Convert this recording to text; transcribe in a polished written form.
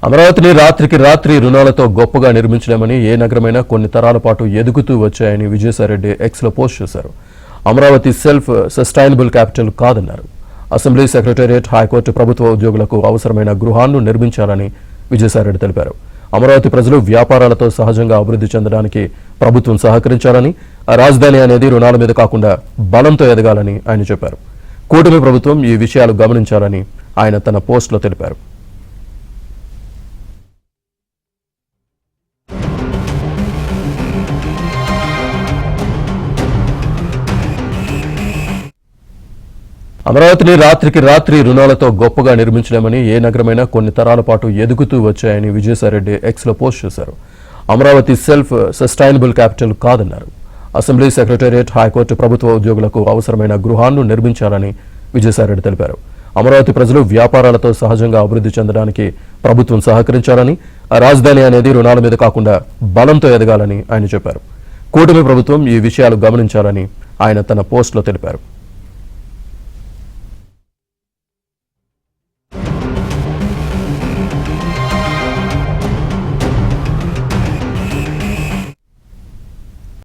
అమరావతిని రాత్రికి రాత్రి రుణాలతో గొప్పగా నిర్మించలేమని ఏ నగరమైనా కొన్ని తరాల పాటు ఎదుగుతూ వచ్చాయని విజయసాయిరెడ్డి ఎక్స్లో పోస్ట్ చేశారు. అమరావతి సెల్ఫ్ సస్టైనబుల్ క్యాపిటల్ కాదన్నారు. అసెంబ్లీ, సెక్రటేరియట్, హైకోర్టు ప్రభుత్వ ఉద్యోగులకు అవసరమైన గృహాలను నిర్మించాలని విజయసాయిరెడ్డి తెలిపారు. అమరావతి ప్రజలు వ్యాపారాలతో సహజంగా అభివృద్ధి చెందడానికి ప్రభుత్వం సహకరించాలని, రాజధాని అనేది రుణాల మీద కాకుండా బలంతో ఎదగాలని ఆయన చెప్పారు. కూటమి ప్రభుత్వం ఈ విషయాలు గమనించాలని ఆయన తన పోస్టులో తెలిపారు. అమరావతిని రాత్రికి రాత్రి రుణాలతో గొప్పగా నిర్మించలేమని ఏ నగరమైనా కొన్ని తరాల పాటు ఎదుగుతూ వచ్చాయని విజయసాయిరెడ్డి ఎక్స్లో పోస్ట్ చేశారు. అమరావతి సెల్ఫ్ సస్టైనబుల్ క్యాపిటల్ కాదన్నారు. అసెంబ్లీ, సెక్రటేరియట్, హైకోర్టు ప్రభుత్వ ఉద్యోగులకు అవసరమైన గృహాలను నిర్మించాలని విజయసాయిరెడ్డి తెలిపారు. అమరావతి ప్రజలు వ్యాపారాలతో సహజంగా అభివృద్ధి చెందడానికి ప్రభుత్వం సహకరించాలని, రాజధాని అనేది రుణాల మీద కాకుండా బలంతో ఎదగాలని ఆయన చెప్పారు. కూటమి ప్రభుత్వం ఈ విషయాలు గమనించాలని ఆయన తన పోస్టులో తెలిపారు.